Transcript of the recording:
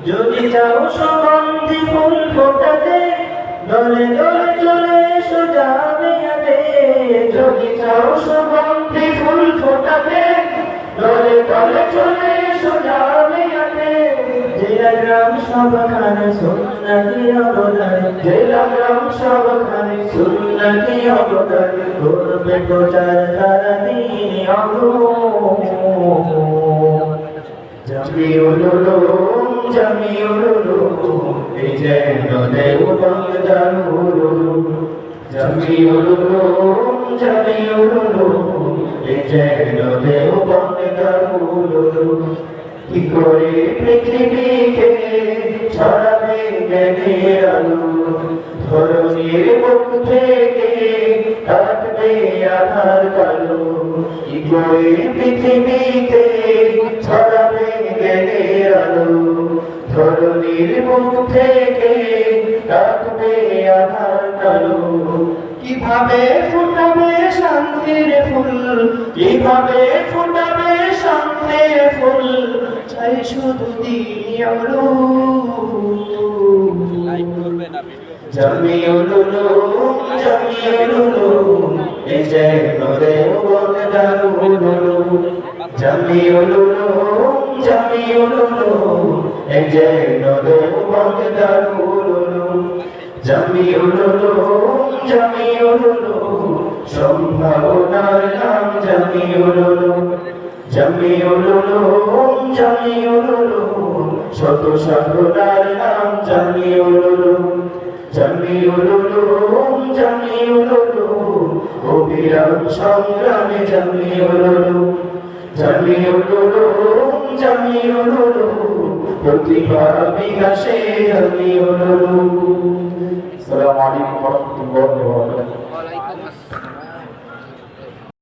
যদি চাও সুগন্ধি ফুল ফোটাতে দলে দলে চলে এসো জামিয়াতে। যদি চাও সুগন্ধি ফুল ফোটাতে দলে দলে চলে এসো জামিয়াতে। জেলা গ্রাম সবখানে সুন্নতি অবদান, জেলা গ্রাম সবখানে সুন্নতি অবদান, করবে প্রচার তারা দিনে অগ্রগণ। জামিউল উলুম জামিউল উলুম এই যেন দেওবন্দ দারুল উলুম। জামিউল উলুম জামিউল উলুম এই যেন দেওবন্দ দারুল উলুম। কি করে পৃথিবীকে ছড়াবে জ্ঞানের আলো, ধরণীর বুক থেকে কাটবে আধার কালো। কি করে পৃথিবীতে ছড়াবে জ্ঞানের আলো, ধরণীর বুক থেকে কাটবে আধার কালো। কিভাবে ফুটাবে শান্তির ফুল, কিভাবে ফুটাবে শান্তির ফুল, চাই শুধু দ্বীনি উলুম। জামিউল উলুম জামিউল উলুম এই যেন দেওবন্দ দারুল উলুম। জামিউল উলুম জামিউল উলুম এই যেন দেওবন্দ দারুল উলুম। জামিউল উলুম জামিউল উলুম সম্ভাবনার নাম জামিউল উলুম। জামিউল উলুম জামিউল উলুম শত সাধনার নাম জামিউল উলুম। জামিউল উলুম জামিউল উলুম অবিরাম সংগ্রামে জামিউল উলুম। জামিউল উলুম জামিউল উলুম প্রতিভা বিকাশে জামিউল উলুম। আসসালামু আলাইকুম ওয়া রাহমাতুল্লাহি ওয়া বারাকাতুহু।